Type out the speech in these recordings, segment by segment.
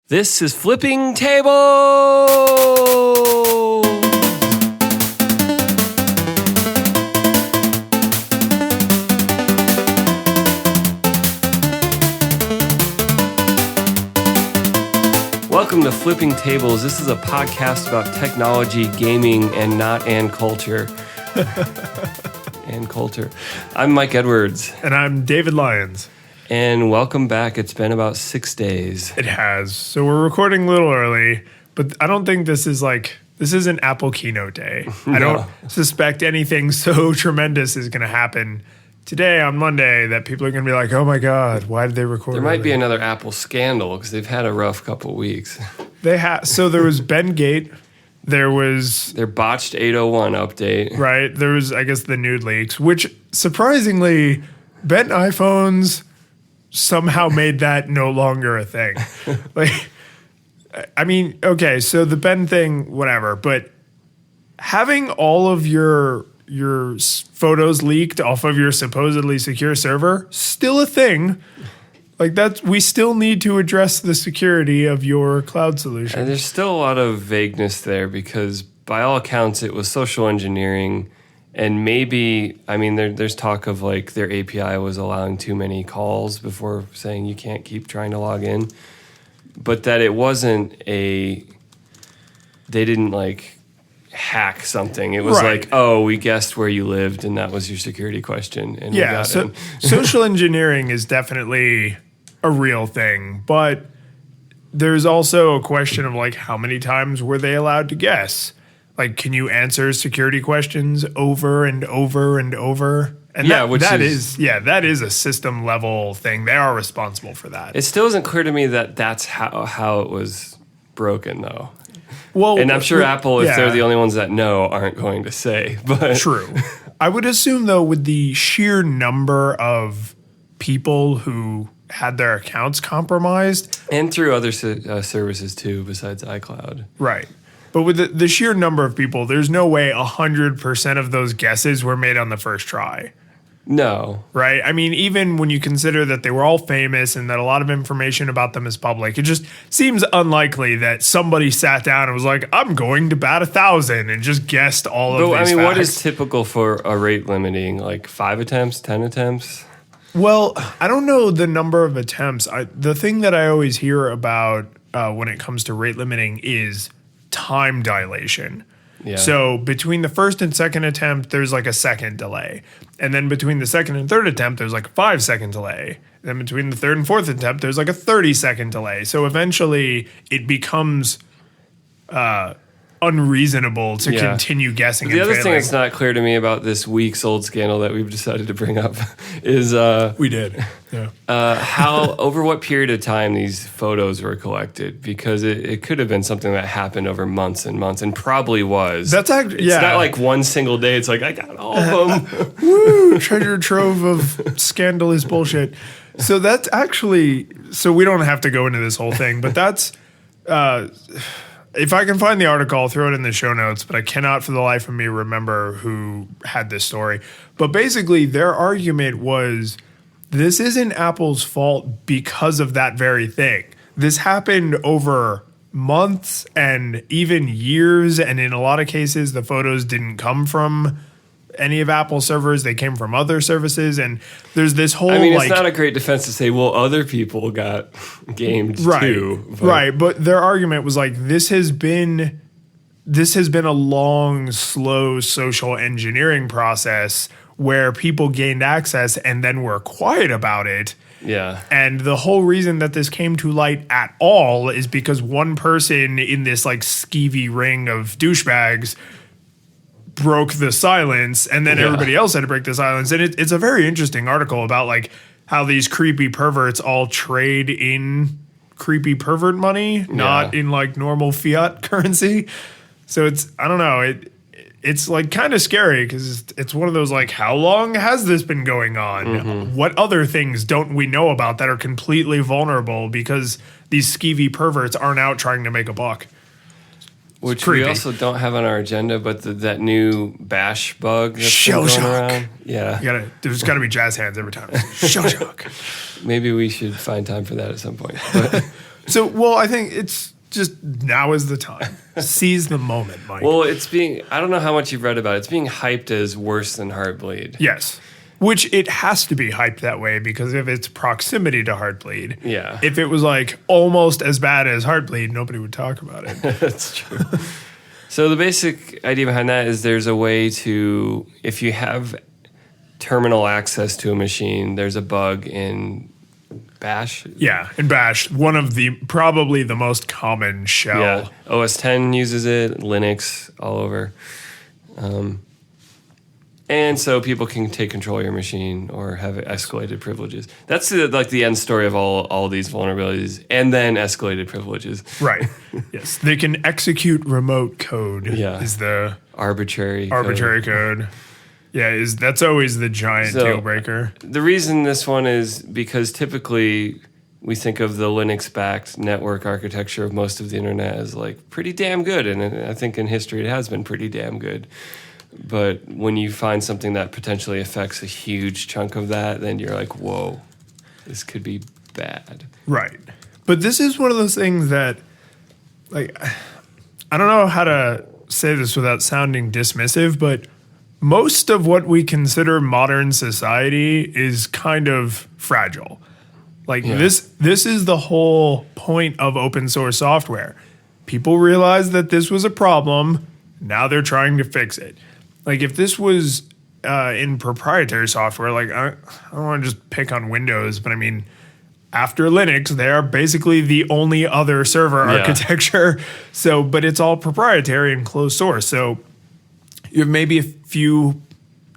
This is Flipping Tables! Welcome to Flipping Tables. This is a podcast about technology, gaming, and culture. And culture. I'm Mike Edwards. And I'm David Lyons. And welcome back. It's been about 6 days. It has. So we're recording a little early, but I don't think this isn't Apple Keynote Day. No. I don't suspect anything so tremendous is going to happen today on Monday that people are going to be like, oh my God, why did they record There might early? be another Apple scandal because they've had a rough couple weeks. So there was Ben Gate. There was... Their botched 801 update. Right. There was, I guess, the nude leaks, which surprisingly, bent iPhones somehow made that no longer a thing. Okay, so the Ben thing, whatever, but having all of your photos leaked off of your supposedly secure server, still a thing. We still need to address the security of your cloud solution. And there's still a lot of vagueness there because by all accounts it was social engineering. And maybe, there's talk of their API was allowing too many calls before saying you can't keep trying to log in. But that it wasn't they didn't hack something. It was right. We guessed where you lived and that was your security question. And yeah, so social engineering is definitely a real thing. But there's also a question of how many times were they allowed to guess? Can you answer security questions over and over and over? And that is a system level thing. They are responsible for that. It still isn't clear to me that that's how it was broken, though. Well, and I'm sure Apple, if they're the only ones that know, aren't going to say. But true. I would assume, though, with the sheer number of people who had their accounts compromised. And through other services, too, besides iCloud. Right. But with the sheer number of people, there's no way 100% of those guesses were made on the first try. No. Right? Even when you consider that they were all famous and that a lot of information about them is public, it just seems unlikely that somebody sat down and was like, I'm going to bat 1,000 and just guessed all of these facts. What is typical for a rate limiting? 5 attempts, 10 attempts? Well, I don't know the number of attempts. The thing that I always hear about when it comes to rate limiting is time dilation. Yeah. So between the first and second attempt, there's a second delay. And then between the second and third attempt, there's a 5-second delay. Then between the third and fourth attempt, there's a 30-second delay. So eventually it becomes unreasonable to continue guessing. The other thing that's not clear to me about this week's old scandal that we've decided to bring up is we did. Yeah. How over what period of time these photos were collected, because it could have been something that happened over months and months and probably was. That's actually it's not one single day. It's I got all of them. Woo! Treasure trove of scandalous bullshit. So that's actually we don't have to go into this whole thing, but that's if I can find the article, I'll throw it in the show notes, but I cannot for the life of me remember who had this story. But basically, their argument was this isn't Apple's fault because of that very thing. This happened over months and even years, and in a lot of cases, the photos didn't come from any of Apple's servers. They came from other services, and there's this whole it's not a great defense to say, well, other people got gamed too. Right, but their argument was this has been a long, slow social engineering process where people gained access and then were quiet about it. Yeah. And the whole reason that this came to light at all is because one person in this skeevy ring of douchebags broke the silence, and then everybody else had to break the silence. And it's a very interesting article about how these creepy perverts all trade in creepy pervert money, not in normal fiat currency. So I don't know, it's kind of scary because it's one of those how long has this been going on? Mm-hmm. What other things don't we know about that are completely vulnerable because these skeevy perverts aren't out trying to make a buck? Which we also don't have on our agenda, but that new bash bug that's been going around. Yeah. There's got to be jazz hands every time. Shellshock. Maybe we should find time for that at some point. But So, well, I think it's just now is the time. Seize the moment, Mike. Well, I don't know how much you've read about it. It's being hyped as worse than Heartbleed. Yes. Which it has to be hyped that way because of its proximity to Heartbleed. Yeah. If it was like almost as bad as Heartbleed, nobody would talk about it. That's true. So the basic idea behind that is there's a way to, if you have terminal access to a machine, there's a bug in Bash. Yeah, in Bash, one of probably the most common shell. Yeah, OS 10 uses it, Linux all over. And so people can take control of your machine or have escalated privileges. That's the end story of all these vulnerabilities, and then escalated privileges. Right. Yes, they can execute remote code. Yeah. Is the arbitrary code. Yeah, that's always the giant deal breaker. The reason this one is because typically we think of the Linux-backed network architecture of most of the internet as like pretty damn good, and I think in history it has been pretty damn good. But when you find something that potentially affects a huge chunk of that, then you're like, whoa, this could be bad. Right. But this is one of those things that, like, I don't know how to say this without sounding dismissive, but most of what we consider modern society is kind of fragile. Like, this is the whole point of open source software. People realized that this was a problem. Now they're trying to fix it. Like, if this was in proprietary software, like, I don't want to just pick on Windows, but I mean, after Linux, they are basically the only other server architecture. So, but it's all proprietary and closed source. So you have maybe a few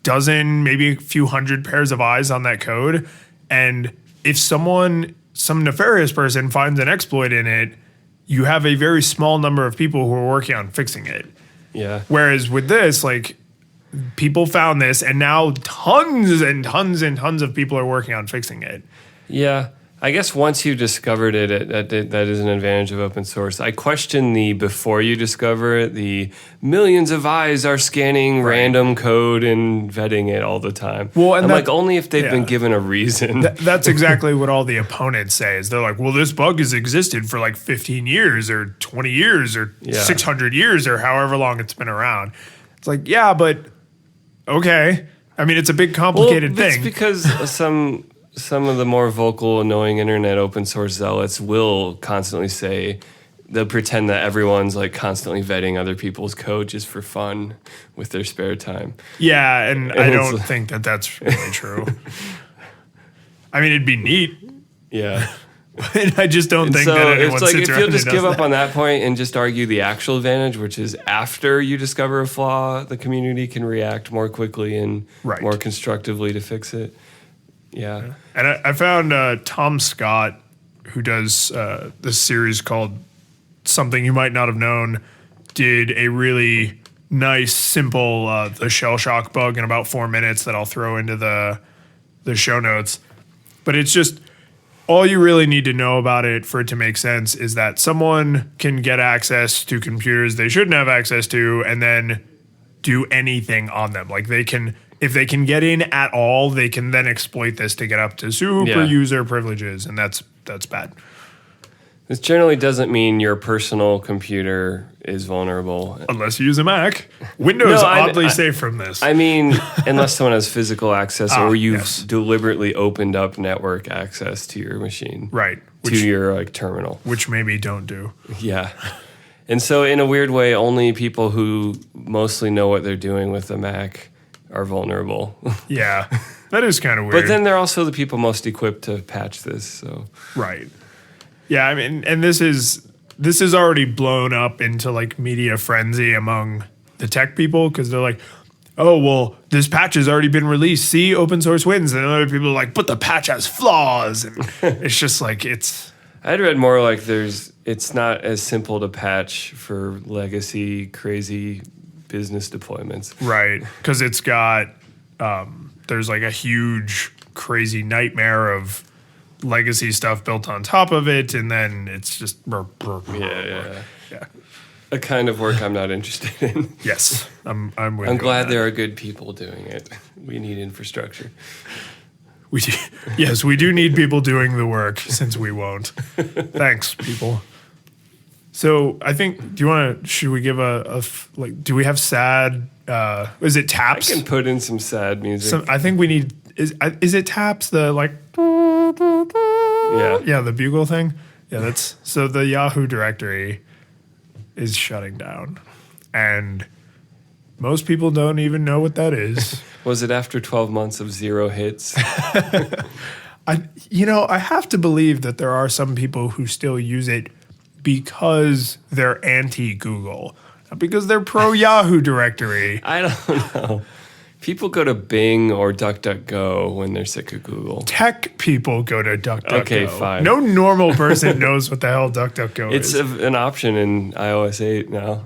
dozen, maybe a few hundred pairs of eyes on that code. And if some nefarious person finds an exploit in it, you have a very small number of people who are working on fixing it. Yeah. Whereas with this, like, people found this, and now tons and tons and tons of people are working on fixing it. Yeah. I guess once you discovered it, that is an advantage of open source. I question the before you discover it, the millions of eyes are scanning random code and vetting it all the time. Well, and I'm like, only if they've been given a reason. That's exactly what all the opponents say. Is they're like, well, this bug has existed for like 15 years or 20 years or 600 years or however long it's been around. It's like, yeah, but okay. I mean, it's a big complicated thing. It's because some of the more vocal, annoying internet open source zealots will constantly say, they'll pretend that everyone's like constantly vetting other people's code just for fun with their spare time. Yeah, and I don't think that that's really true. I mean, it'd be neat. Yeah. But I just don't think that anyone sits around and does that. If you'll just give up on that point and just argue the actual advantage, which is after you discover a flaw, the community can react more quickly and more constructively to fix it. Yeah. And I found Tom Scott, who does this series called Something You Might Not Have Known, did a really nice, simple the Shellshock bug in about 4 minutes that I'll throw into the show notes. But it's just, all you really need to know about it for it to make sense is that someone can get access to computers they shouldn't have access to and then do anything on them. Like, they can... If they can get in at all, they can then exploit this to get up to super user privileges, and that's bad. This generally doesn't mean your personal computer is vulnerable. Unless you use a Mac. Windows is oddly safe from this. I mean, unless someone has physical access or you've deliberately opened up network access to your machine. Right. To your like terminal. Which maybe don't do. Yeah. And so in a weird way, only people who mostly know what they're doing with the Mac are vulnerable. Yeah, that is kind of weird. But then they're also the people most equipped to patch this. So right. Yeah, I mean, and this is already blown up into like media frenzy among the tech people because they're like, oh, well, this patch has already been released. See, open source wins. And other people are like, but the patch has flaws. And it's just like, I'd read more like it's not as simple to patch for legacy crazy business deployments. Right. Because it's got, there's like a huge, crazy nightmare of legacy stuff built on top of it. And then it's just. Yeah. A kind of work I'm not interested in. Yes. I'm with you. I'm glad there are good people doing it. We need infrastructure. Yes, we do need people doing the work since we won't. Thanks, people. So I think, should we give do we have sad, is it taps? I can put in some sad music. I think we need, is it taps, the like, yeah, the bugle thing? Yeah, so the Yahoo Directory is shutting down. And most people don't even know what that is. Was it after 12 months of 0 hits? I have to believe that there are some people who still use it because they're anti-Google, not because they're pro-Yahoo Directory. I don't know. People go to Bing or DuckDuckGo when they're sick of Google. Tech people go to DuckDuckGo. Okay, fine. No normal person knows what the hell DuckDuckGo is. It's an option in iOS 8 now.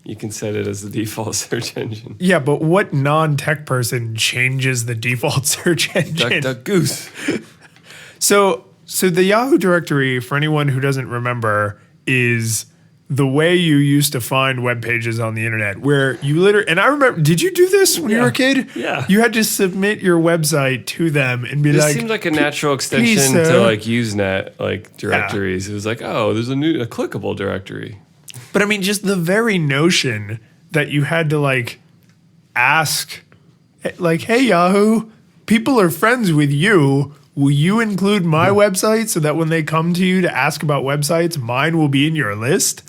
You can set it as the default search engine. Yeah, but what non-tech person changes the default search engine? DuckDuckGoose. So the Yahoo Directory, for anyone who doesn't remember, is the way you used to find web pages on the internet, where you literally, and I remember, did you do this when you were a kid? Yeah. You had to submit your website to them and be This like, seemed like a natural extension to like Usenet, like directories. Yeah. It was like, oh, there's a clickable directory. But I mean, just the very notion that you had to like ask, like, hey, Yahoo, people are friends with you. Will you include my website so that when they come to you to ask about websites, mine will be in your list?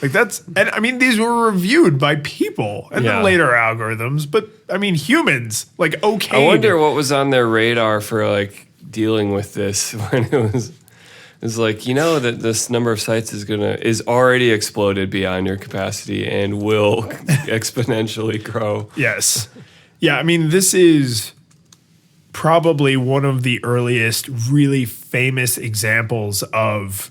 Like and I mean, these were reviewed by people and then later algorithms, but I mean, humans, like, okay. I wonder what was on their radar for like dealing with this when it was like, that this number of sites is already exploded beyond your capacity and will exponentially grow. Yes. Yeah. I mean, this is probably one of the earliest really famous examples of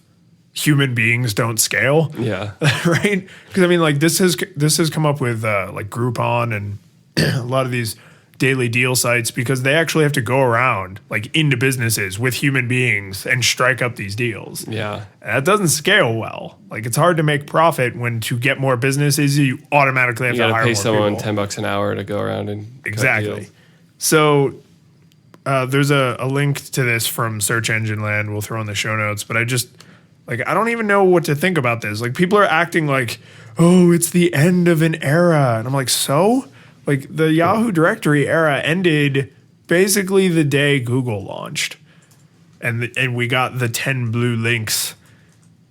human beings don't scale. Yeah. Right? Because I mean, like, this has come up with like Groupon and a lot of these daily deal sites, because they actually have to go around like into businesses with human beings and strike up these deals. Yeah. And that doesn't scale well. Like, it's hard to make profit when to get more businesses, you automatically have to hire more people. You got to pay someone $10 an hour to go around and exactly. cut deals. So there's a link to this from Search Engine Land. We'll throw in the show notes, but I don't even know what to think about this. Like, people are acting like, oh, it's the end of an era. And I'm like, so? Like, the Yahoo Directory era ended basically the day Google launched. And we got the 10 blue links.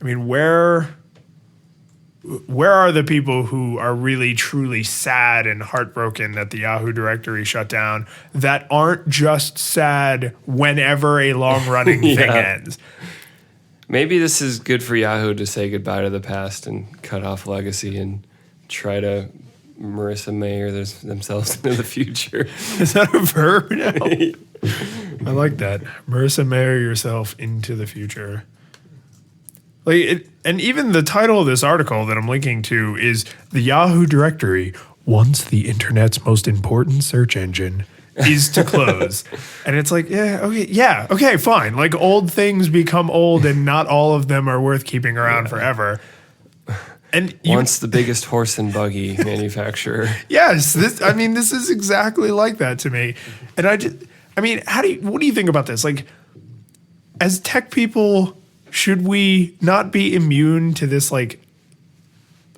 I mean, where are the people who are really, truly sad and heartbroken that the Yahoo Directory shut down that aren't just sad whenever a long-running thing ends? Maybe this is good for Yahoo to say goodbye to the past and cut off legacy and try to Marissa Mayer themselves into the future. Is that a verb now? I like that. Marissa Mayer yourself into the future. Like, and even the title of this article that I'm linking to is "The Yahoo Directory, once the internet's most important search engine, is to close." And it's like, okay, fine. Like, old things become old, and not all of them are worth keeping around forever. And once the biggest horse and buggy manufacturer. Yes, this is exactly like that to me. And what do you think about this? Like, as tech people, should we not be immune to this like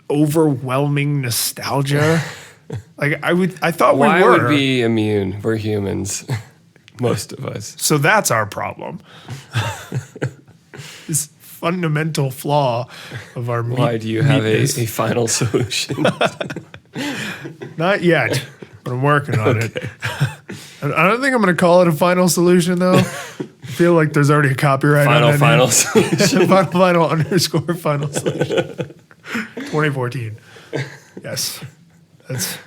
overwhelming nostalgia? Like, I thought we were. Why would be immune? We're humans, most of us. So that's our problem. This fundamental flaw of our Why do you have a final solution? Not yet, but I'm working on it. I don't think I'm going to call it a final solution, though. I feel like there's already a copyright on it. Final solution. final _ final solution. 2014. Yes. That's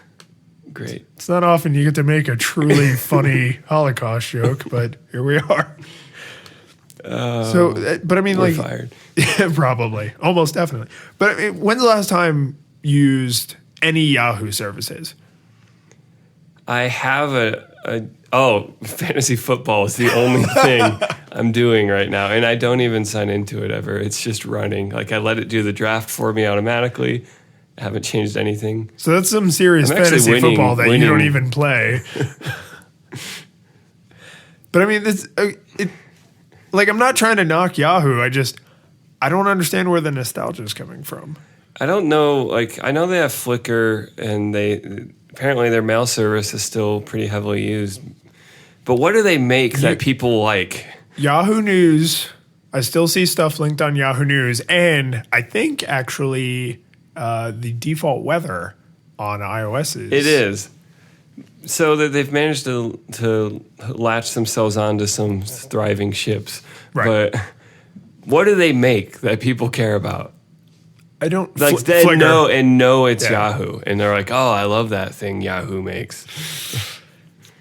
great. It's not often you get to make a truly funny Holocaust joke, but here we are. But I mean, we're like, fired. Yeah, probably, almost definitely. But I mean, when's the last time you used any Yahoo services? I have fantasy football is the only thing I'm doing right now, and I don't even sign into it ever. It's just running. Like, I let it do the draft for me automatically. I haven't changed anything. So that's some serious fantasy football that you don't even play. But I mean, like, I'm not trying to knock Yahoo. I don't understand where the nostalgia is coming from. I don't know. Like, I know they have Flickr, and apparently their mail service is still pretty heavily used. But what do they make that people like? Yahoo News. I still see stuff linked on Yahoo News, and I think actually the default weather on iOS is. It is. So that they've managed to latch themselves onto some thriving ships. Right. But what do they make that people care about? I don't like they Flickr. know it's Yahoo, and they're like, oh, I love that thing Yahoo makes.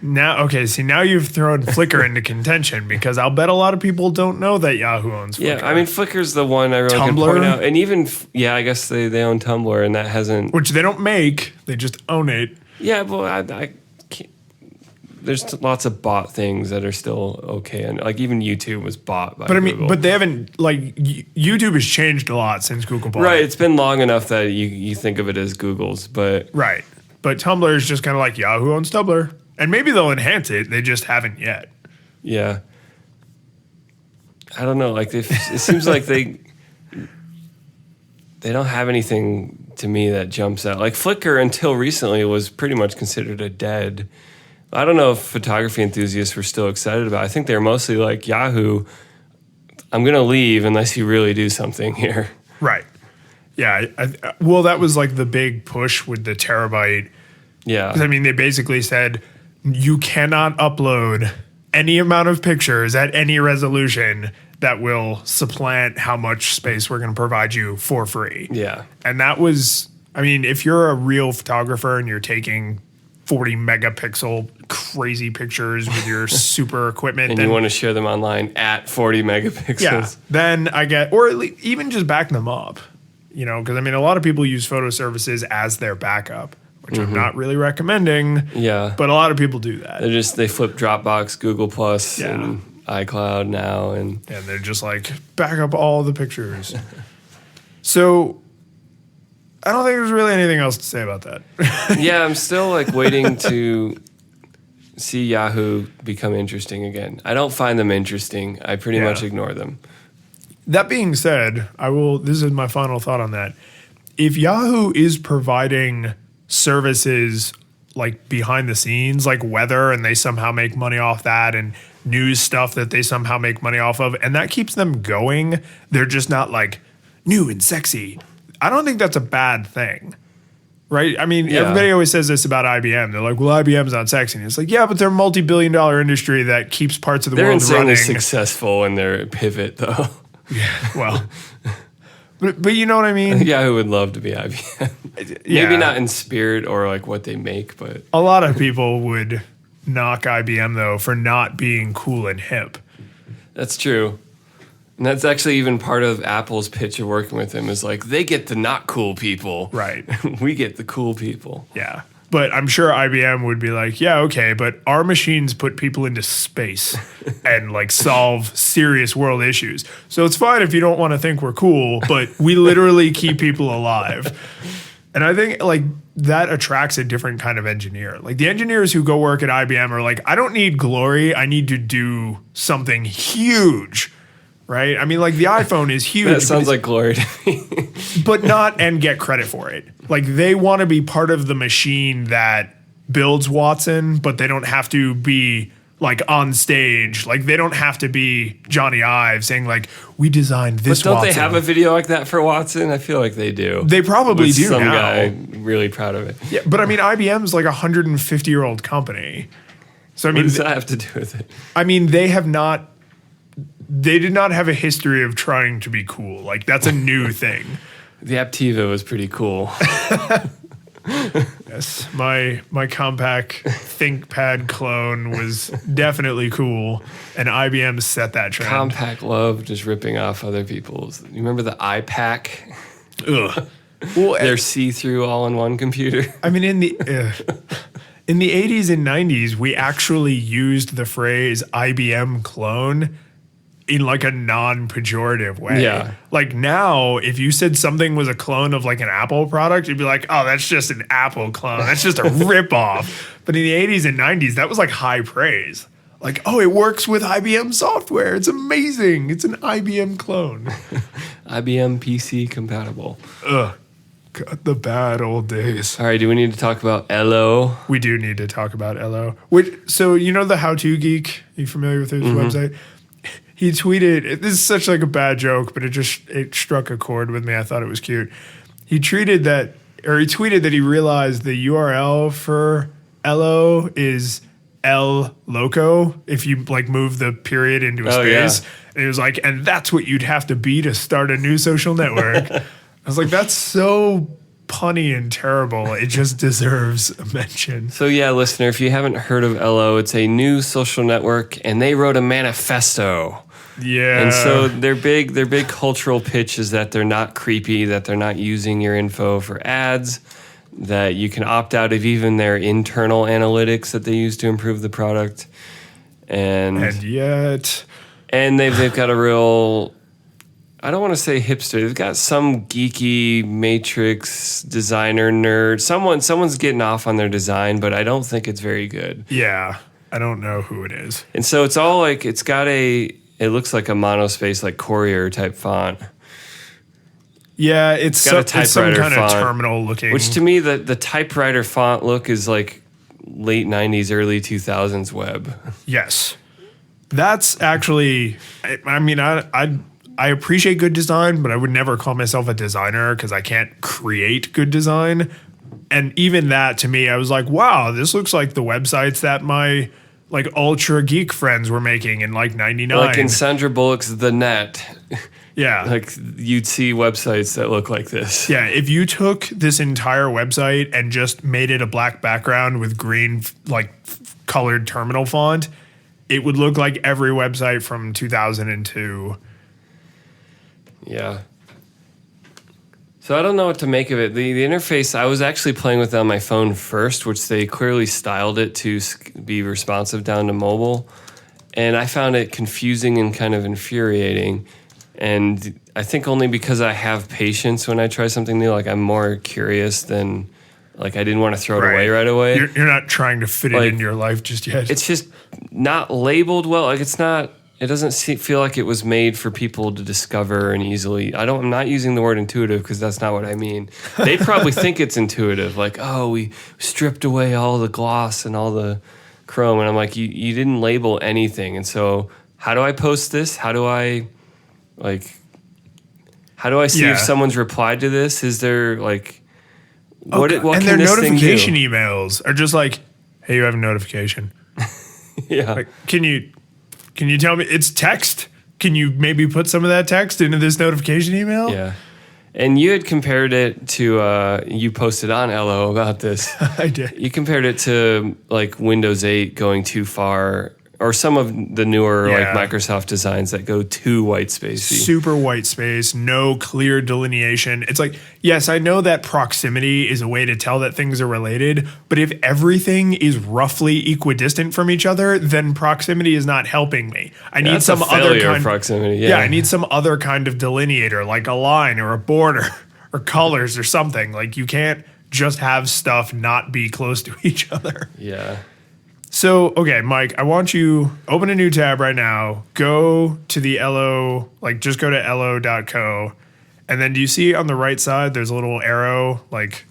Now you've thrown Flickr into contention because I'll bet a lot of people don't know that Yahoo owns Flickr. Yeah, I mean, Flickr's the one I really can point out, and even I guess they own Tumblr, and that hasn't, which they don't make, they just own it. Yeah, well, I can't. There's lots of bought things that are still okay, and like even YouTube was bought by Google. But they haven't, like, YouTube has changed a lot since Google bought it. Right, it's been long enough that you think of it as Google's, but right. But Tumblr is just kind of like Yahoo owns Tumblr, and maybe they'll enhance it. They just haven't yet. Yeah, I don't know. Like it seems like they don't have anything to me that jumps out. Like Flickr until recently was pretty much considered a dead. I don't know if photography enthusiasts were still excited about it. I think they're mostly like, Yahoo, I'm going to leave unless you really do something here. Right. Yeah. Well, that was like the big push with the terabyte. Yeah. I mean, they basically said you cannot upload any amount of pictures at any resolution that will supplant how much space we're going to provide you for free. Yeah. And that was, I mean, if you're a real photographer and you're taking 40 megapixel crazy pictures with your super equipment. And you want to share them online at 40 megapixels. Yeah, then I get, or at least even just back them up, because I mean, a lot of people use photo services as their backup, which I'm not really recommending. Yeah. But a lot of people do that. They flip Dropbox, Google Plus, and iCloud now. And they're just like, back up all the pictures. So I don't think there's really anything else to say about that. Yeah, I'm still like waiting to see Yahoo become interesting again. I don't find them interesting. I pretty much ignore them. That being said, this is my final thought on that. If Yahoo is providing services like behind the scenes, like weather, and they somehow make money off that, and news stuff that they somehow make money off of, and that keeps them going, they're just not like new and sexy. I don't think that's a bad thing, right? I mean, everybody always says this about IBM. They're like, well, IBM's not sexy. And it's like, yeah, but they're a multi-billion-dollar industry that keeps parts of the world running. They're insanely successful in their pivot, though. Yeah, well, but you know what I mean? Yahoo would love to be IBM. Maybe not in spirit or like what they make, but a lot of people would knock IBM, though, for not being cool and hip. That's true. And that's actually even part of Apple's pitch of working with them is like, they get the not cool people. Right. We get the cool people. Yeah. But I'm sure IBM would be like, yeah, okay, but our machines put people into space and like solve serious world issues. So it's fine if you don't want to think we're cool, but we literally keep people alive. And I think like that attracts a different kind of engineer. Like the engineers who go work at IBM are like, I don't need glory. I need to do something huge. Right? I mean, like the iPhone is huge. That sounds like glory to me. But not and get credit for it. Like they want to be part of the machine that builds Watson, but they don't have to be like on stage. Like they don't have to be Johnny Ive saying like, we designed this But don't Watson. they have a video like that for Watson? I feel like they do. They probably do some now. Guy really proud of it. Yeah, but I mean, IBM's like a 150-year-old company. So I mean, what does that have to do with it? I mean, they did not have a history of trying to be cool. Like that's a new thing. The Aptiva was pretty cool. Yes, my Compaq ThinkPad clone was definitely cool, and IBM set that trend. Compaq loved just ripping off other people's. You remember the iPac? Ugh. Well, their see-through all-in-one computer. I mean, in the 80s and 90s, we actually used the phrase IBM clone in like a non-pejorative way. Yeah. Like now, if you said something was a clone of like an Apple product, you'd be like, oh, that's just an Apple clone. That's just a ripoff. But in the 80s and 90s, that was like high praise. Like, oh, it works with IBM software. It's amazing. It's an IBM clone. IBM PC compatible. Ugh. God, the bad old days. All right, do we need to talk about Ello? We do need to talk about Ello. So you know the How To Geek? Are you familiar with his website? He tweeted, this is such like a bad joke, but it struck a chord with me. I thought it was cute. He tweeted that he realized the URL for Ello is El Loco if you like move the period into a space. Yeah. And it was like, and that's what you'd have to be to start a new social network. I was like, that's so punny and terrible. It just deserves a mention. So yeah, listener, if you haven't heard of Ello, it's a new social network, and they wrote a manifesto. Yeah. And so their big cultural pitch is that they're not creepy, that they're not using your info for ads, that you can opt out of even their internal analytics that they use to improve the product. And yet. And they've got a real, I don't want to say hipster. They've got some geeky matrix designer nerd. Someone's getting off on their design, but I don't think it's very good. Yeah, I don't know who it is. And so it's all like it looks like a monospace like Courier type font. Yeah, it's got a typewriter some kind font, of terminal looking. Which to me, the typewriter font look is like late 90s, early 2000s web. Yes, that's actually. I mean, I appreciate good design, but I would never call myself a designer because I can't create good design. And even that, to me, I was like, wow, this looks like the websites that my like ultra geek friends were making in like 99. Like in Sandra Bullock's The Net. Yeah. Like you'd see websites that look like this. Yeah. If you took this entire website and just made it a black background with green, like colored terminal font, it would look like every website from 2002. Yeah. So I don't know what to make of it. The interface, I was actually playing with it on my phone first, which they clearly styled it to be responsive down to mobile. And I found it confusing and kind of infuriating. And I think only because I have patience when I try something new, like I'm more curious than, like I didn't want to throw it away right away. You're not trying to fit it in your life just yet. It's just not labeled well. Like it doesn't feel like it was made for people to discover and easily. I'm not using the word intuitive because that's not what I mean. They probably think it's intuitive. Like, oh, we stripped away all the gloss and all the chrome. And I'm like, you didn't label anything. And so how do I post this? How do I see if someone's replied to this? Is there like, what and can their this notification thing do? emails are just like, hey, you have a notification. Yeah. Like, can you tell me it's text? Can you maybe put some of that text into this notification email? Yeah. And you had compared it to, you posted on Ello about this. I did. You compared it to like Windows 8 going too far, or some of the newer like Microsoft designs that go too white spacey. Super white space, no clear delineation. It's like, yes, I know that proximity is a way to tell that things are related, but if everything is roughly equidistant from each other, then proximity is not helping me. I need some other kind of proximity. Yeah, I need some other kind of delineator, like a line or a border or colors or something. Like you can't just have stuff not be close to each other. Yeah. So, okay, Mike, I want you open a new tab right now. Go to the Ello, like just go to ello.co. And then do you see on the right side, there's a little arrow, like.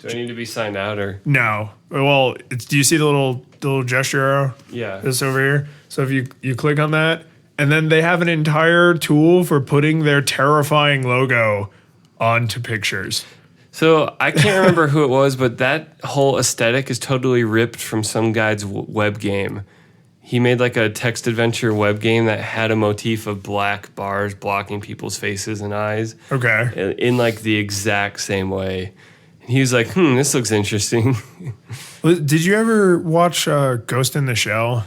Do I need to be signed out or? No. Well, do you see the little gesture arrow? Yeah. This over here. So if you click on that, and then they have an entire tool for putting their terrifying logo onto pictures. So I can't remember who it was, but that whole aesthetic is totally ripped from some guy's web game. He made like a text adventure web game that had a motif of black bars blocking people's faces and eyes. Okay. In like the exact same way. And he was like, this looks interesting. Did you ever watch Ghost in the Shell?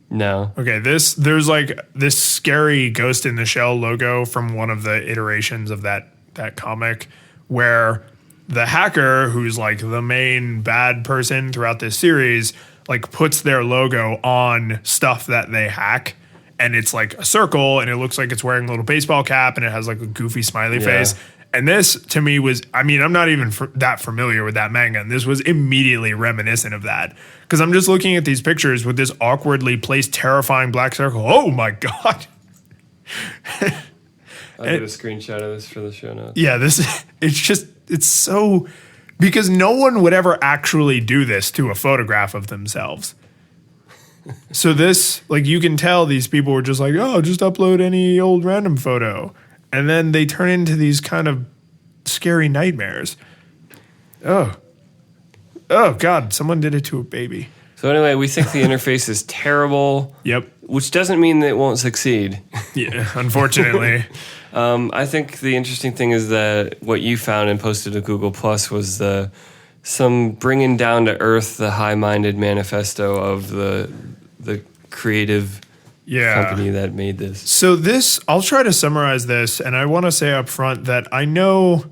No. Okay, there's like this scary Ghost in the Shell logo from one of the iterations of that comic where the hacker, who's like the main bad person throughout this series, like puts their logo on stuff that they hack. And it's like a circle and it looks like it's wearing a little baseball cap and it has like a goofy smiley face. And this, to me, was, I mean, I'm not even that familiar with that manga, and this was immediately reminiscent of that. Because I'm just looking at these pictures with this awkwardly placed, terrifying black circle. Oh, my God. I'll get a screenshot of this for the show notes. Yeah, it's so, because no one would ever actually do this to a photograph of themselves. So this, like, you can tell these people were just like, oh, just upload any old random photo. And then they turn into these kind of scary nightmares. Oh, God, someone did it to a baby. So anyway, we think the interface is terrible. Yep. Which doesn't mean that it won't succeed. Yeah, unfortunately. I think the interesting thing is that what you found and posted to Google Plus was some bringing down to earth the high-minded manifesto of the creative company that made this. So this, I'll try to summarize this, and I want to say up front that I know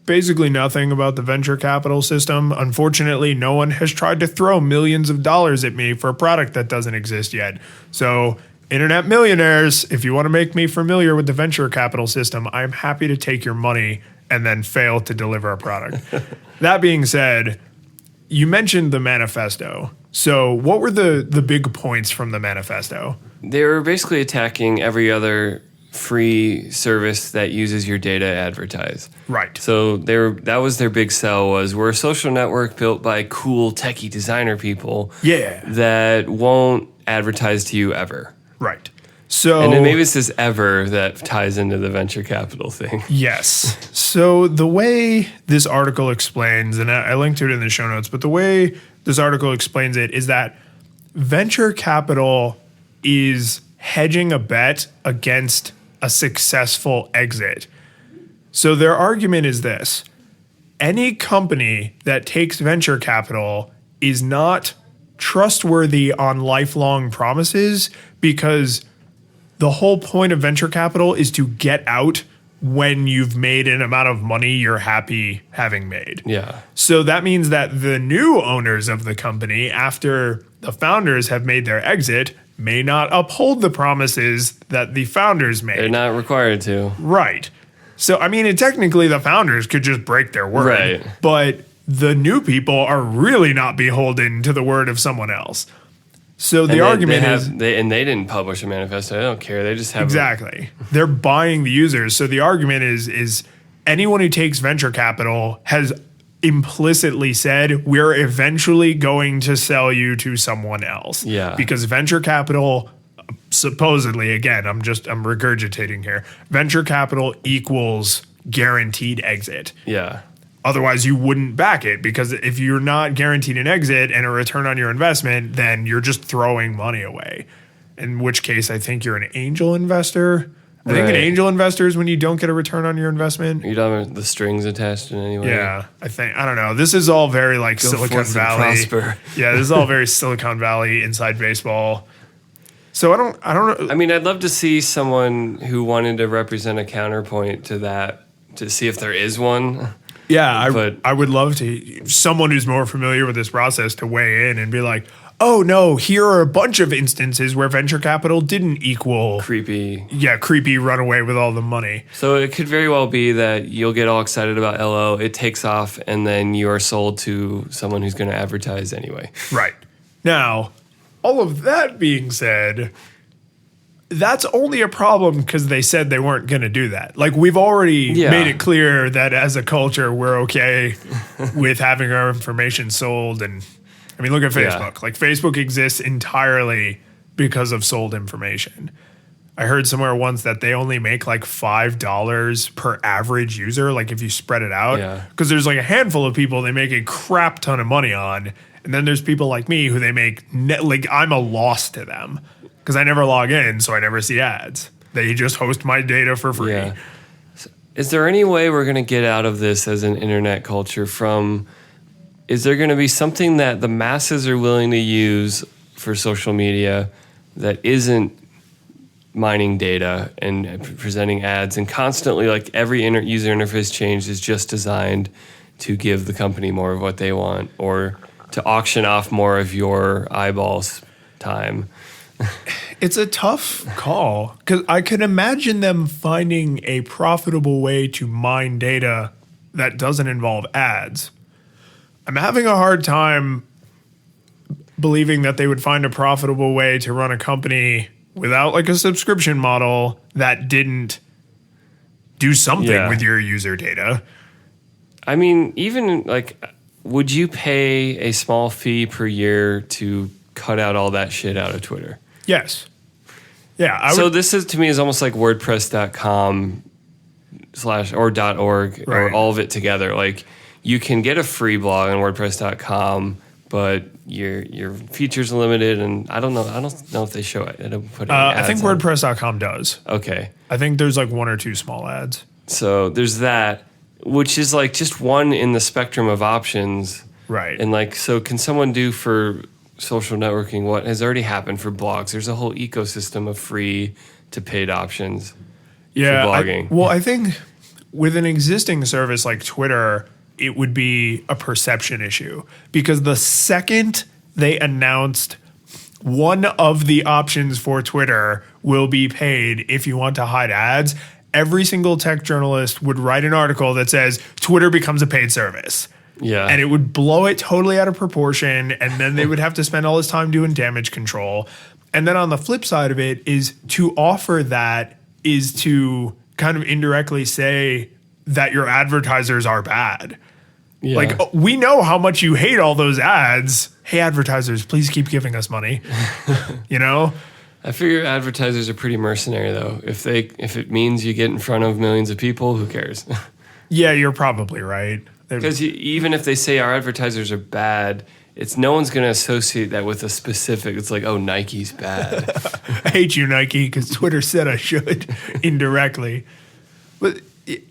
basically nothing about the venture capital system. Unfortunately, no one has tried to throw millions of dollars at me for a product that doesn't exist yet. So, internet millionaires, if you want to make me familiar with the venture capital system, I'm happy to take your money and then fail to deliver a product. That being said, you mentioned the manifesto. So what were the big points from the manifesto? They were basically attacking every other free service that uses your data to advertise. Right. So that was their big sell was we're a social network built by cool techie designer people that won't advertise to you ever. Right. So, and then maybe it's this ever that ties into the venture capital thing. Yes. So the way this article explains, and I linked to it in the show notes, but the way this article explains it is that venture capital is hedging a bet against a successful exit. So their argument is this: any company that takes venture capital is not trustworthy on lifelong promises, because the whole point of venture capital is to get out when you've made an amount of money you're happy having made. Yeah. So that means that the new owners of the company, after the founders have made their exit, may not uphold the promises that the founders made. They're not required to. Right. So, I mean, technically the founders could just break their word. Right. But the new people are really not beholden to the word of someone else. So the argument is... they didn't publish a manifesto. They don't care. They just have... Exactly. They're buying the users. So the argument is anyone who takes venture capital has implicitly said, we're eventually going to sell you to someone else. Yeah. Because venture capital, supposedly, again, I'm regurgitating here, venture capital equals guaranteed exit. Yeah. Otherwise, you wouldn't back it, because if you're not guaranteed an exit and a return on your investment, then you're just throwing money away. In which case, I think you're an angel investor. I think an angel investor is when you don't get a return on your investment. You don't have the strings attached in any way. Yeah, I don't know. This is all very like Silicon Valley. Yeah, this is all very Silicon Valley inside baseball. So I don't know. I mean, I'd love to see someone who wanted to represent a counterpoint to that, to see if there is one. Yeah, I would love to, someone who's more familiar with this process to weigh in and be like, oh no, here are a bunch of instances where venture capital didn't equal creepy run away with all the money. So it could very well be that you'll get all excited about Ello, it takes off, and then you are sold to someone who's going to advertise anyway. Right. Now, all of that being said, that's only a problem because they said they weren't going to do that. Like, we've already made it clear that as a culture, we're okay with having our information sold. And I mean, look at Facebook. Yeah. Like, Facebook exists entirely because of sold information. I heard somewhere once that they only make like $5 per average user, like if you spread it out. Because there's like a handful of people they make a crap ton of money on. And then there's people like me who they make, like, I'm a loss to them. Because I never log in, so I never see ads. They just host my data for free. Yeah. Is there any way we're going to get out of this as an internet culture from... Is there going to be something that the masses are willing to use for social media that isn't mining data and presenting ads, and constantly, like, every user interface change is just designed to give the company more of what they want, or to auction off more of your eyeballs time? It's a tough call because I could imagine them finding a profitable way to mine data that doesn't involve ads. I'm having a hard time believing that they would find a profitable way to run a company without like a subscription model that didn't do something with your user data. I mean, even like, would you pay a small fee per year to cut out all that shit out of Twitter? Yes. Yeah. So this is, to me, is almost like WordPress.com / .org or all of it together. Like, you can get a free blog on WordPress.com, but your features are limited, and I don't know if they show it. I don't put I think WordPress.com does. Okay. I think there's like 1 or 2 small ads. So there's that, which is like just one in the spectrum of options. Right. And like, so can someone do for social networking what has already happened for blogs? There's a whole ecosystem of free to paid options for blogging. I think with an existing service like Twitter, it would be a perception issue because the second they announced one of the options for Twitter will be paid if you want to hide ads, every single tech journalist would write an article that says Twitter becomes a paid service. Yeah. And it would blow it totally out of proportion. And then they would have to spend all this time doing damage control. And then on the flip side of it is to offer that is to kind of indirectly say that your advertisers are bad. Yeah. Like, we know how much you hate all those ads. Hey, advertisers, please keep giving us money. You know? I figure advertisers are pretty mercenary, though. If it means you get in front of millions of people, who cares? Yeah, you're probably right. Because even if they say our advertisers are bad, no one's going to associate that with a specific. It's like, oh, Nike's bad. I hate you, Nike, because Twitter said I should indirectly. But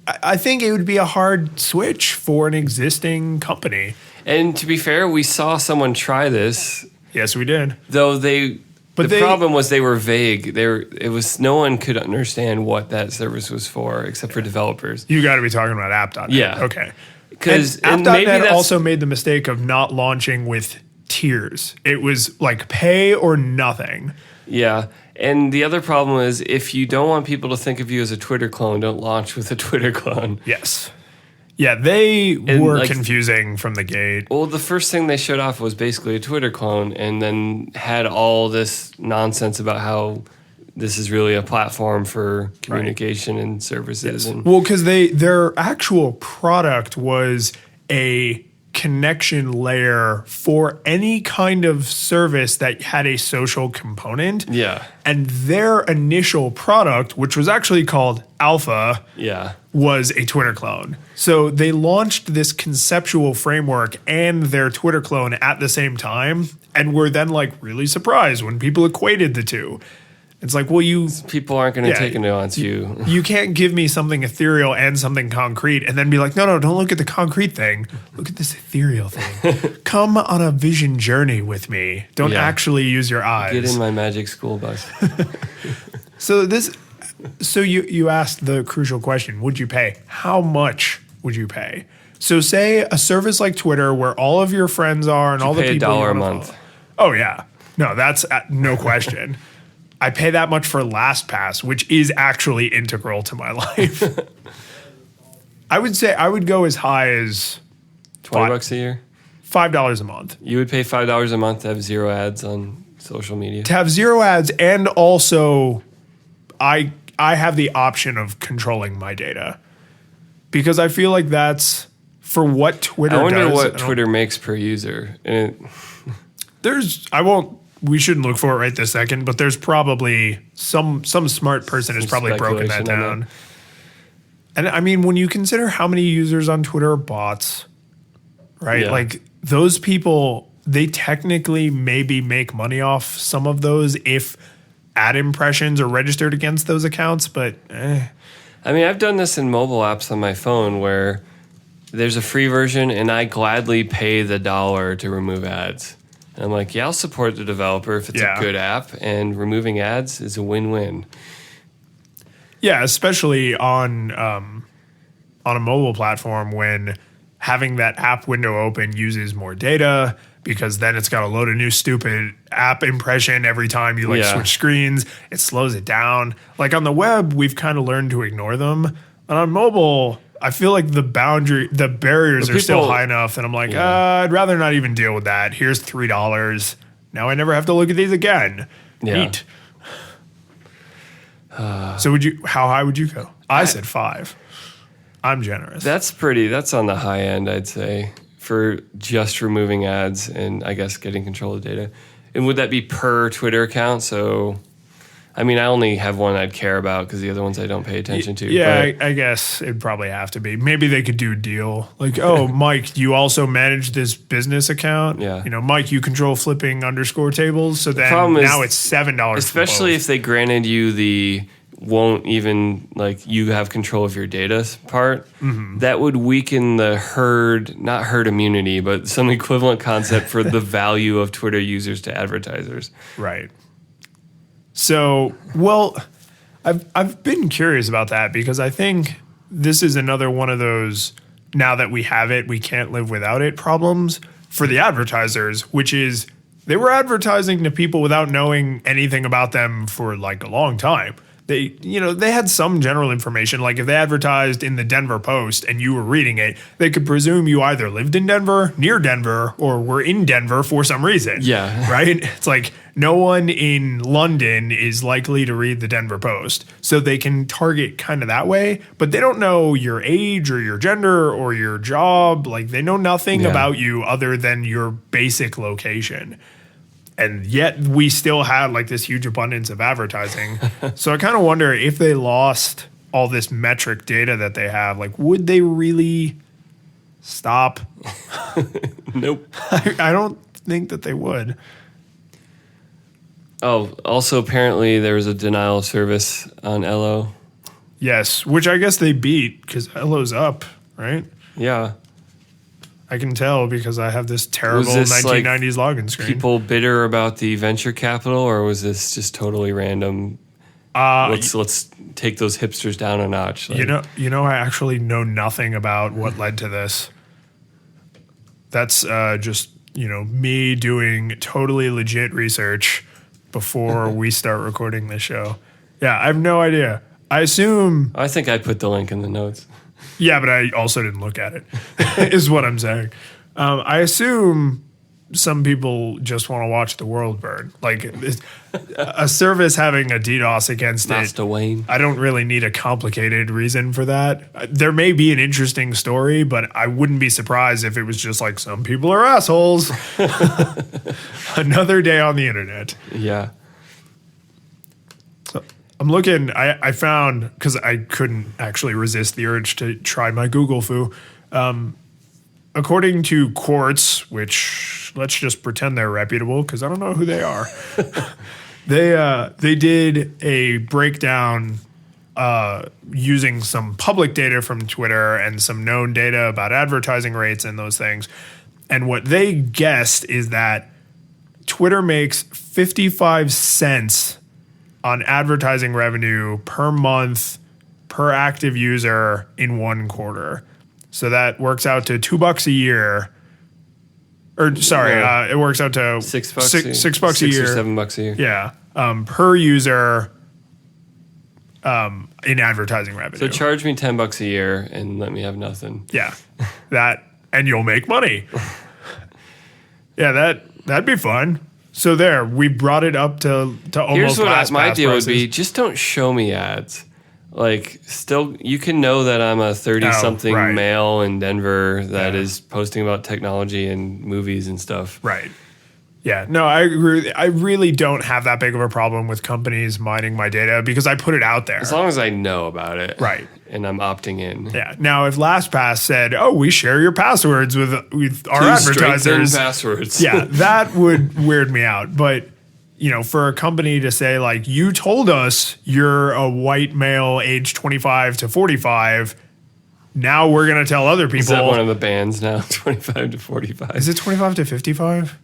I think it would be a hard switch for an existing company. And to be fair, we saw someone try this. Yes, we did. Though the problem was they were vague. No one could understand what that service was for except for developers. You got to be talking about app.net. Yeah. Okay. Because app.net also made the mistake of not launching with tiers. It was like pay or nothing. Yeah. And the other problem is if you don't want people to think of you as a Twitter clone, don't launch with a Twitter clone. Yes. Yeah, they were confusing from the gate. Well, the first thing they showed off was basically a Twitter clone and then had all this nonsense about how this is really a platform for communication and services. Yes. Well, because their actual product was a connection layer for any kind of service that had a social component. Yeah. And their initial product, which was actually called Alpha, was a Twitter clone. So they launched this conceptual framework and their Twitter clone at the same time and were then like really surprised when people equated the two. It's like, well, people aren't going to take into account you. You can't give me something ethereal and something concrete and then be like, no, don't look at the concrete thing. Look at this ethereal thing. Come on a vision journey with me. Don't actually use your eyes. Get in my magic school bus. So you asked the crucial question, would you pay? How much would you pay? So say a service like Twitter where all of your friends are and all the people $1 a month. Follow. Oh, yeah. No, that's no question. I pay that much for LastPass, which is actually integral to my life. I would say I would go as high as $20 a year? $5 a month. You would pay $5 a month to have 0 ads on social media? To have 0 ads, and also I have the option of controlling my data. Because I feel like that's for what Twitter does. I wonder what Twitter makes per user. We shouldn't look for it right this second, but there's probably some smart person has probably broken that down. And I mean, when you consider how many users on Twitter are bots, right? Yeah. Like those people, they technically maybe make money off some of those if ad impressions are registered against those accounts, but I mean, I've done this in mobile apps on my phone where there's a free version and I gladly pay the $1 to remove ads. And I'm like, I'll support the developer if it's a good app, and removing ads is a win-win. Yeah, especially on a mobile platform when having that app window open uses more data. because then it's got to load a new stupid app impression every time you switch screens. It slows it down. Like on the web, we've kind of learned to ignore them. And on mobile, I feel like the barriers are still high enough that I'm like, I'd rather not even deal with that. Here's $3. Now I never have to look at these again. Yeah. Neat. So how high would you go? I said 5. I'm generous. That's on the high end, I'd say, for just removing ads and I guess getting control of data. And would that be per Twitter account? So, I mean, I only have one I'd care about because the other ones I don't pay attention to. Yeah, I guess it'd probably have to be. Maybe they could do a deal. Like, oh, Mike, you also manage this business account? Yeah. Mike, you control flipping underscore tables. So then now it's $7. Especially if they granted you the won't even, like, you have control of your data part, that would weaken the not herd immunity, but some equivalent concept for the value of Twitter users to advertisers. Right. So, well, I've been curious about that because I think this is another one of those, now that we have it, we can't live without it problems for the advertisers, which is they were advertising to people without knowing anything about them for like a long time. They had some general information. Like if they advertised in the Denver Post and you were reading it, they could presume you either lived in Denver, near Denver, or were in Denver for some reason. Yeah. Right? It's like no one in London is likely to read the Denver Post. So they can target kind of that way, but they don't know your age or your gender or your job. Like they know nothing about you other than your basic location. And yet we still had like this huge abundance of advertising. So I kind of wonder if they lost all this metric data that they have, like, would they really stop? Nope. I don't think that they would. Oh, also apparently there was a denial of service on Ello. Yes, which I guess they beat because Ello's up, right? Yeah. I can tell because I have this terrible 1990s login screen. People bitter about the venture capital, or was this just totally random? Let's take those hipsters down a notch. Like, I actually know nothing about what led to this. That's just me doing totally legit research before we start recording this show. Yeah, I have no idea. I think I put the link in the notes. Yeah, but I also didn't look at it, is what I'm saying. I assume some people just want to watch the world burn. Like a service having a DDoS against Master Wayne. I don't really need a complicated reason for that. There may be an interesting story, but I wouldn't be surprised if it was just like some people are assholes. Another day on the internet. Yeah. I'm looking, I found, because I couldn't actually resist the urge to try my Google foo. According to Quartz, which let's just pretend they're reputable because I don't know who they are. They did a breakdown using some public data from Twitter and some known data about advertising rates and those things. And what they guessed is that Twitter makes 55 cents on advertising revenue per month per active user in one quarter. So that works out to $2 a year. Or sorry, it works out to $6 $6 a year. Or $7 a year. Yeah. Per user in advertising revenue. So charge me $10 a year and let me have nothing. Yeah. And you'll make money. Yeah, that'd be fun. So there, we brought it up to almost Here's what my deal prices. would be. Just don't show me ads. Like, still, you can know that I'm a 30-something male in Denver that is posting about technology and movies and stuff. Right. Yeah. No, I agree. I really don't have that big of a problem with companies mining my data because I put it out there. As long as I know about it. Right. And I'm opting in. Yeah. Now, if LastPass said, "Oh, we share your passwords with our Please advertisers," passwords. Yeah, that would weird me out. But for a company to say like, "You told us you're a white male, age 25 to 45," now we're gonna tell other people. Is that one of the bands now? 25 to 45. Is it 25 to 55?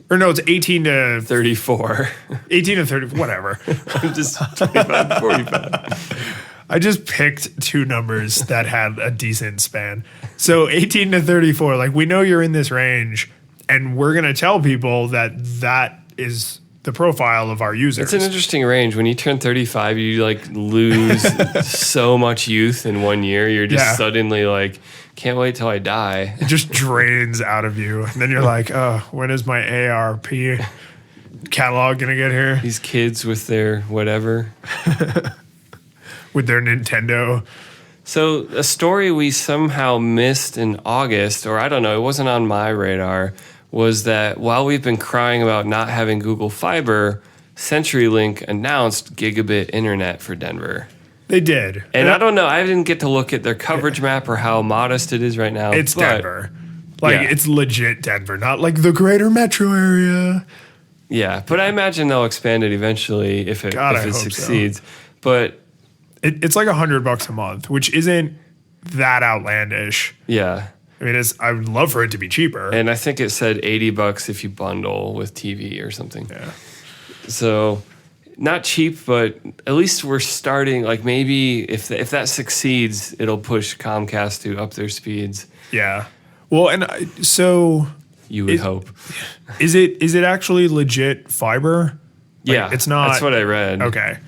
Or no, it's 18 to 34. 18 to 30, whatever. I'm just 25 to 45. I just picked two numbers that had a decent span. So 18 to 34, like we know you're in this range. And we're going to tell people that is the profile of our users. It's an interesting range. When you turn 35, you like lose so much youth in 1 year. You're just suddenly like, can't wait till I die. It just drains out of you. And then you're like, oh, when is my ARP catalog going to get here? These kids with their whatever. With their Nintendo. So a story we somehow missed in August, or I don't know, it wasn't on my radar, was that while we've been crying about not having Google Fiber, CenturyLink announced gigabit internet for Denver. They did. And I don't know, I didn't get to look at their coverage map or how modest it is right now. It's Denver. It's legit Denver, not like the greater metro area. Yeah, but I imagine they'll expand it eventually if it succeeds. So. But it's like $100 a month, which isn't that outlandish. Yeah. I mean, I would love for it to be cheaper. And I think it said $80 if you bundle with TV or something. Yeah. So not cheap, but at least we're starting. Like maybe if that succeeds, it'll push Comcast to up their speeds. Yeah. Well, and so you would hope. Is it actually legit fiber? Yeah, it's not. That's what I read. Okay.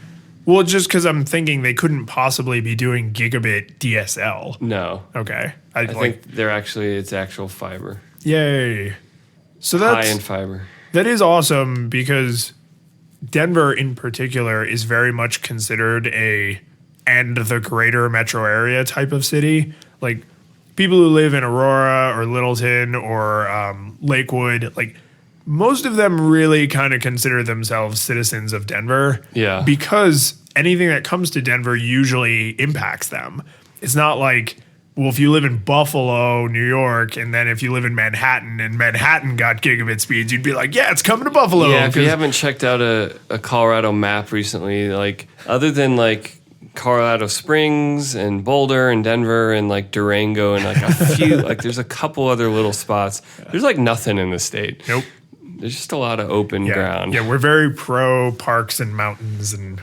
Well, just because I'm thinking they couldn't possibly be doing gigabit DSL. No. Okay. I think it's actual fiber. Yay. So that's high-end fiber. That is awesome because Denver in particular is very much considered and the greater metro area type of city. Like people who live in Aurora or Littleton or Lakewood, like most of them really kind of consider themselves citizens of Denver. Yeah. Because anything that comes to Denver usually impacts them. It's not like, well, if you live in Buffalo, New York, and then if you live in Manhattan and Manhattan got gigabit speeds, you'd be like, yeah, it's coming to Buffalo. Yeah, if you haven't checked out a Colorado map recently, like other than like Colorado Springs and Boulder and Denver and like Durango and like a few, like there's a couple other little spots. There's like nothing in the state. Nope. There's just a lot of open ground. Yeah, we're very pro parks and mountains and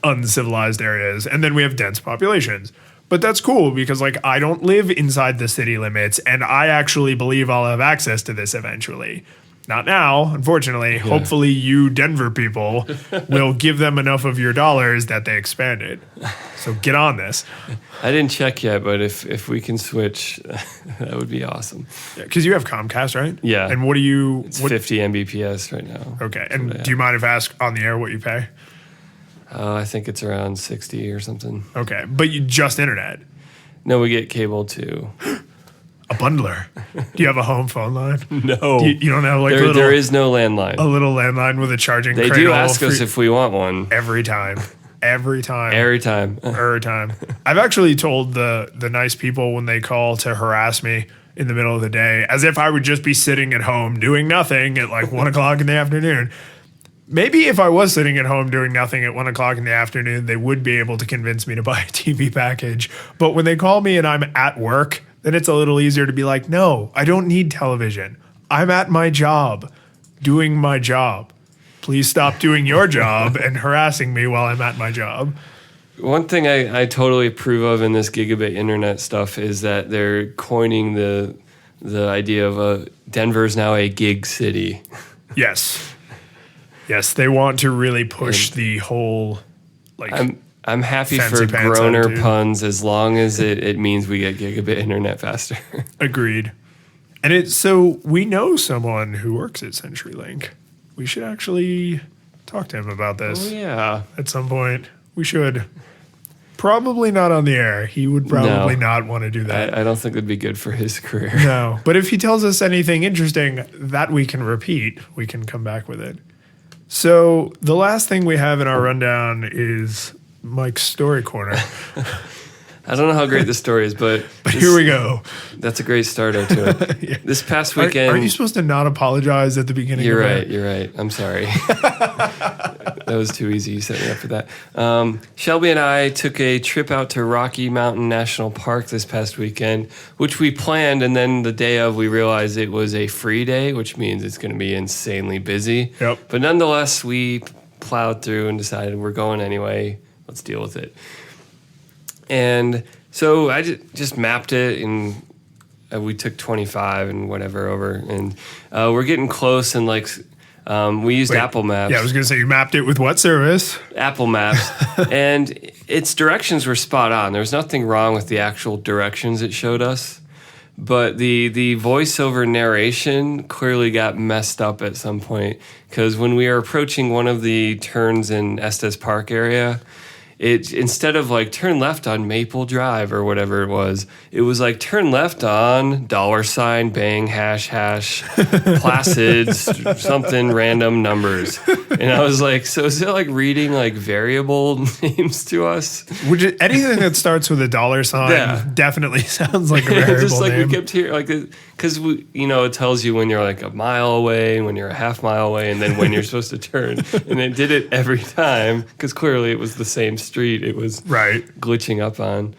uncivilized areas. And then we have dense populations. But that's cool because like I don't live inside the city limits and I actually believe I'll have access to this eventually. Not now, unfortunately. Yeah. Hopefully you Denver people will give them enough of your dollars that they expand it. So get on this. I didn't check yet, but if we can switch, that would be awesome. Because you have Comcast, right? Yeah. And what do you... It's 50 Mbps right now. Okay. And do you mind if I ask on the air what you pay? I think it's around 60 or something. Okay. But you just internet? No, we get cable too. A bundler. Do you have a home phone line? No. You don't have like there is no landline. A little landline with a charging They cradle. do ask us if we want one. Every time. Every time. Every time. Every time. I've actually told the nice people when they call to harass me in the middle of the day, as if I would just be sitting at home doing nothing at like 1 o'clock in the afternoon. Maybe if I was sitting at home doing nothing at 1 o'clock in the afternoon, they would be able to convince me to buy a TV package. But when they call me and I'm at work, then it's a little easier to be like, no, I don't need television. I'm at my job, doing my job. Please stop doing your job and harassing me while I'm at my job. One thing I totally approve of in this gigabit internet stuff is that they're coining the idea of Denver's now a gig city. Yes. Yes, they want to really push the whole like I'm happy for groaner puns as long as it means we get gigabit internet faster. Agreed. And so we know someone who works at CenturyLink. We should actually talk to him about this. Oh, yeah. At some point. We should. Probably not on the air. He would probably not want to do that. I don't think it'd be good for his career. No. But if he tells us anything interesting that we can repeat, we can come back with it. So the last thing we have in our rundown is Mike's Story Corner. I don't know how great this story is, but here we go. That's a great starter to it. Yeah. This past weekend... Aren't you supposed to not apologize at the beginning You're of right, you're right. I'm sorry. That was too easy. You set me up for that. Shelby and I took a trip out to Rocky Mountain National Park this past weekend, which we planned, and then the day of, we realized it was a free day, which means it's going to be insanely busy. Yep. But nonetheless, we plowed through and decided we're going anyway. Let's deal with it. And so I just mapped it, and we took 25 and whatever over, and we're getting close, and like we used Apple Maps. Yeah, I was going to say, you mapped it with what service? Apple Maps. And its directions were spot on. There was nothing wrong with the actual directions it showed us. But the voiceover narration clearly got messed up at some point, because when we were approaching one of the turns in Estes Park area, it, instead of like turn left on Maple Drive or whatever it was like turn left on $ bang hash placid something random numbers. And I was like, so is it like reading like variable names to us? Anything that starts with a $sign definitely sounds like a variable just like name. we kept hearing, like, because it tells you when you're like a mile away, when you're a half mile away, and then when you're supposed to turn. And it did it every time, because clearly it was the same street it was glitching up on.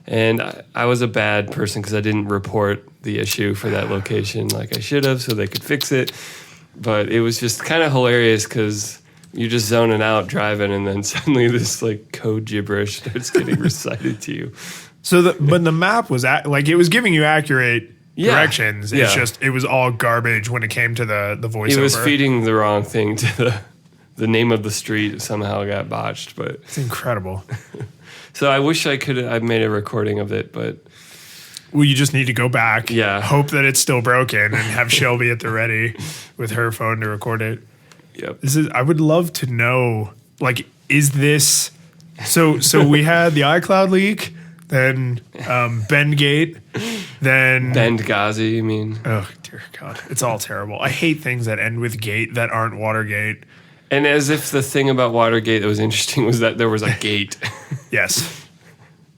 And I was a bad person because I didn't report the issue for that location like I should have, so they could fix it. But it was just kind of hilarious because you're just zoning out driving, and then suddenly this like code gibberish starts getting recited to you. So, but the map was it was giving you accurate directions. It's just it was all garbage when it came to the voiceover. It was feeding the wrong thing to the name of the street. Somehow got botched, but it's incredible. So I wish I made a recording of it, but well, you just need to go back. Yeah. Hope that it's still broken and have Shelby at the ready with her phone to record it. Yep. I would love to know, like, is this so we had the iCloud leak, then Bendgate, then Benghazi, you mean? Oh dear God. It's all terrible. I hate things that end with gate that aren't Watergate. And as if the thing about Watergate that was interesting was that there was a gate. Yes.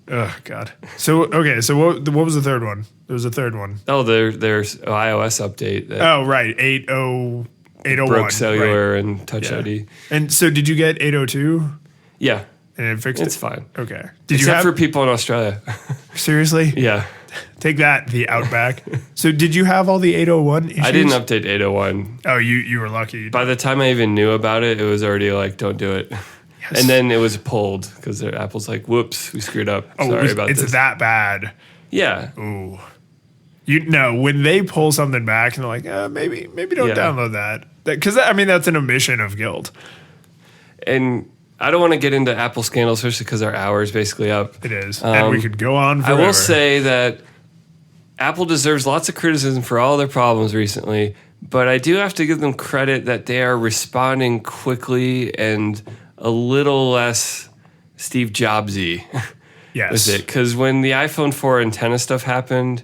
Oh God. So what was the third one? There was a third one. Oh, there's iOS update. Oh right, 801 broke cellular and Touch ID. And so, did you get 802? Yeah, and it fixed it. It's fine. Okay. Except for people in Australia. Seriously? Yeah. Take that, the Outback. So, did you have all the 801 issues? I didn't update 801. Oh, you were lucky. By the time I even knew about it, it was already like, don't do it. Yes. And then it was pulled because Apple's like, whoops, we screwed up. Sorry about this. It's that bad. Yeah. Ooh. When they pull something back and they're like, maybe don't download that. Because, that's an admission of guilt. And I don't want to get into Apple scandals, especially because our hour is basically up. It is. And we could go on forever. I will say that Apple deserves lots of criticism for all their problems recently, but I do have to give them credit that they are responding quickly and a little less Steve Jobsy. Yes. With it. Because when the iPhone 4 antenna stuff happened,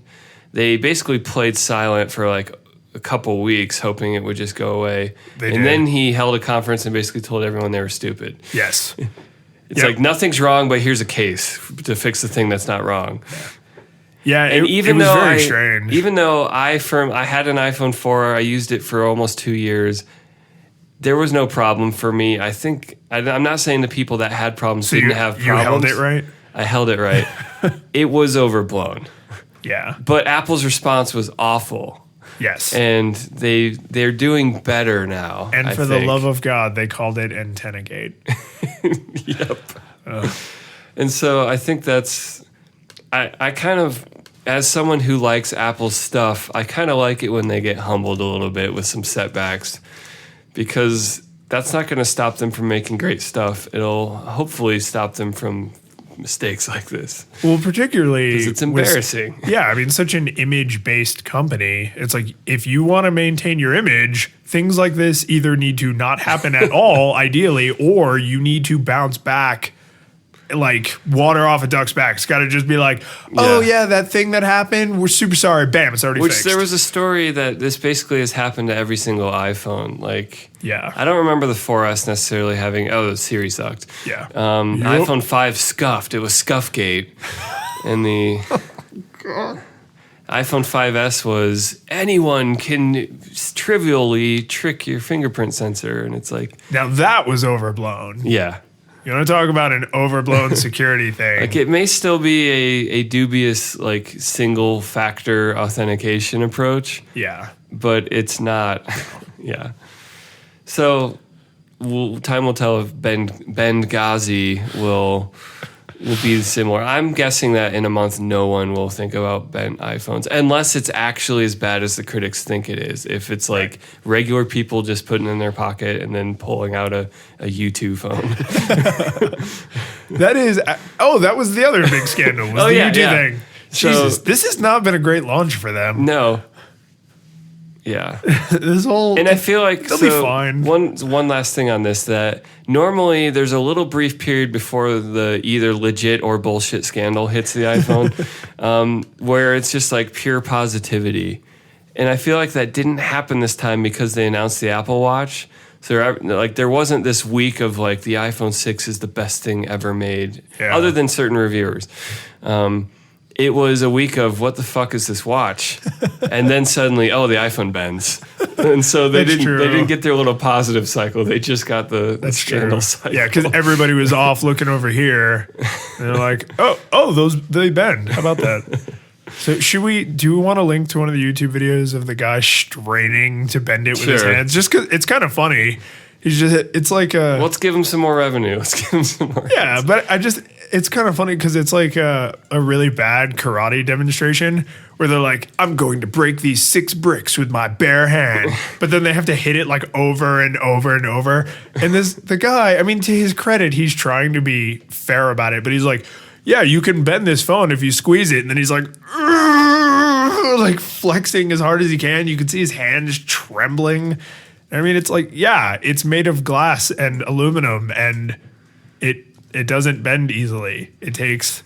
they basically played silent for like a couple weeks, hoping it would just go away. Then he held a conference and basically told everyone they were stupid. Yes. It's like, nothing's wrong, but here's a case to fix the thing that's not wrong. Yeah, and it was very strange. Even though I had an iPhone 4, I used it for almost 2 years. There was no problem for me. I think I'm not saying the people that had problems didn't have problems. You held it right? I held it right. It was overblown. Yeah. But Apple's response was awful. Yes. And they're doing better now. And for the love of God, they called it Antenna Gate. Yep. And so I think that's I kind of, as someone who likes Apple's stuff, I kind of like it when they get humbled a little bit with some setbacks, because that's not going to stop them from making great stuff. It'll hopefully stop them from mistakes like this. Well, particularly because it's embarrassing. Such an image-based company. It's like, if you want to maintain your image, things like this either need to not happen at all, ideally, or you need to bounce back like water off a duck's back. It's got to just be like, that thing that happened, we're super sorry. Bam, it's already fixed. There was a story that this basically has happened to every single iPhone. Like, I don't remember the 4S necessarily having, the Siri sucked. Yeah. iPhone 5 scuffed. It was Scuffgate. And the iPhone 5S was, anyone can trivially trick your fingerprint sensor. And it's like, now that was overblown. Yeah. You want to talk about an overblown security thing? Like, it may still be a dubious, like, single factor authentication approach. Yeah. But it's not. Yeah. So time will tell if Benghazi will will be similar. I'm guessing that in a month, no one will think about bent iPhones unless it's actually as bad as the critics think it is. If it's like regular people just putting it in their pocket and then pulling out a U2 phone. That was the other big scandal. Was the U2 thing. Jesus, this has not been a great launch for them. No. Yeah. And I feel like they'll be fine. One last thing on this, that normally there's a little brief period before the either legit or bullshit scandal hits the iPhone, where it's just like pure positivity. And I feel like that didn't happen this time because they announced the Apple Watch. So there wasn't this week of like the iPhone 6 is the best thing ever made, other than certain reviewers. It was a week of what the fuck is this watch, and then suddenly, the iPhone bends, and so they didn't get their little positive cycle. They just got the scandal cycle. Yeah, because everybody was off looking over here, and they're like, they bend. How about that? So do we want to link to one of the YouTube videos of the guy straining to bend it with his hands? Just because it's kind of funny. It's like let's give him some more revenue. Let's give him some more. Yeah, but it's kind of funny because it's like a really bad karate demonstration where they're like, I'm going to break these 6 bricks with my bare hand. But then they have to hit it like over and over and over. And the guy, I mean, to his credit, he's trying to be fair about it, but he's like, yeah, you can bend this phone if you squeeze it. And then he's like flexing as hard as he can. You can see his hands trembling. I mean, it's like, it's made of glass and aluminum, and it doesn't bend easily. It takes,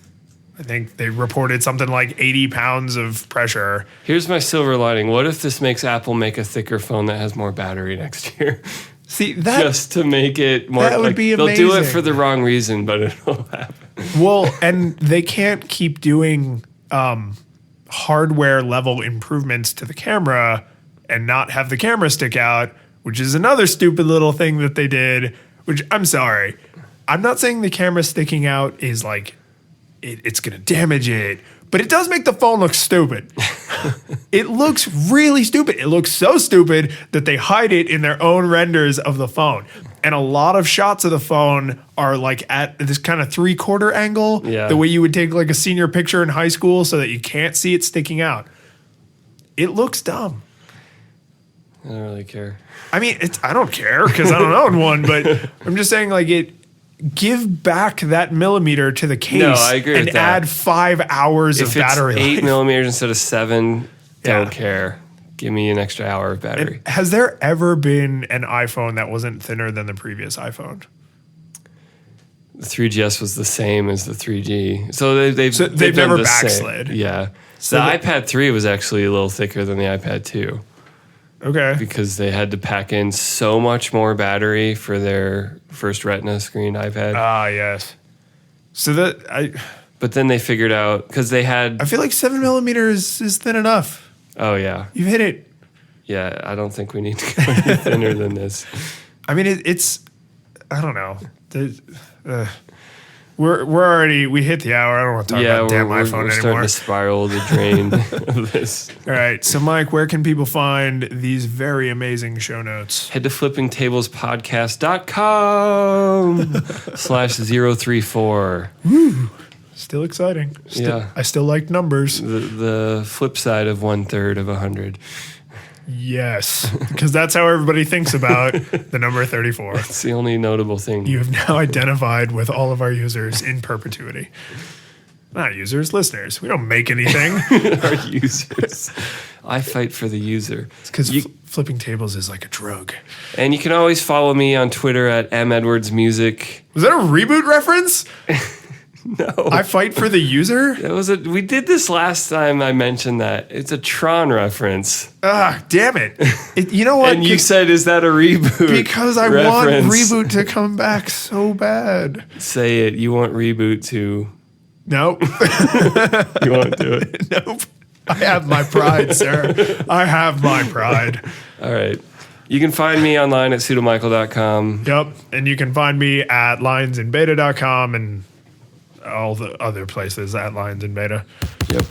I think they reported something like 80 pounds of pressure. Here's my silver lining. What if this makes Apple make a thicker phone that has more battery next year? See, that just to make it more. That would be amazing. They'll do it for the wrong reason, but it'll happen. Well, and they can't keep doing hardware level improvements to the camera and not have the camera stick out, which is another stupid little thing that they did, which I'm sorry. I'm not saying the camera sticking out is like, it's going to damage it, but it does make the phone look stupid. It looks really stupid. It looks so stupid that they hide it in their own renders of the phone. And a lot of shots of the phone are like at this kind of 3/4 angle, the way you would take like a senior picture in high school so that you can't see it sticking out. It looks dumb. I don't really care. I mean, I don't care because I don't own one, but I'm just saying, like, give back that millimeter to the case. No, I agree and with that. add 5 hours of battery life. If it's 8 millimeters instead of 7, don't care. Give me an extra hour of battery. And has there ever been an iPhone that wasn't thinner than the previous iPhone? The 3GS was the same as the 3G. So they've never the backslid. Same. Yeah. So the iPad 3 was actually a little thicker than the iPad 2. Okay. Because they had to pack in so much more battery for their first Retina screen iPad. Ah, yes. So But then they figured out, because they had... I feel like 7 millimeters is thin enough. Oh, yeah. You've hit it. Yeah, I don't think we need to go any thinner than this. I mean, it's... I don't know. We hit the hour. I don't want to talk about damn iPhone anymore. We're starting to spiral the drain of this. All right. So, Mike, where can people find these very amazing show notes? Head to flippingtablespodcast.com/034. Woo. Still exciting. I still like numbers. The flip side of 1/3 of 100. Yes, because that's how everybody thinks about the number 34. It's the only notable thing. You have now identified with all of our users in perpetuity. Not users, listeners. We don't make anything. Our users. I fight for the user. It's because flipping tables is like a drug. And you can always follow me on Twitter at @MEdwardsMusic. Was that a reboot reference? No. I fight for the user? We did this last time I mentioned that. It's a Tron reference. Ah, damn it. You know what? And you said, is that a reboot? Because I want reboot to come back so bad. Say it. You want reboot to... Nope. You won't do it? Nope. I have my pride, sir. I have my pride. All right. You can find me online at pseudomichael.com. Yep. And you can find me at lionsandbeta.com and all the other places at Lions and Beta. Yep.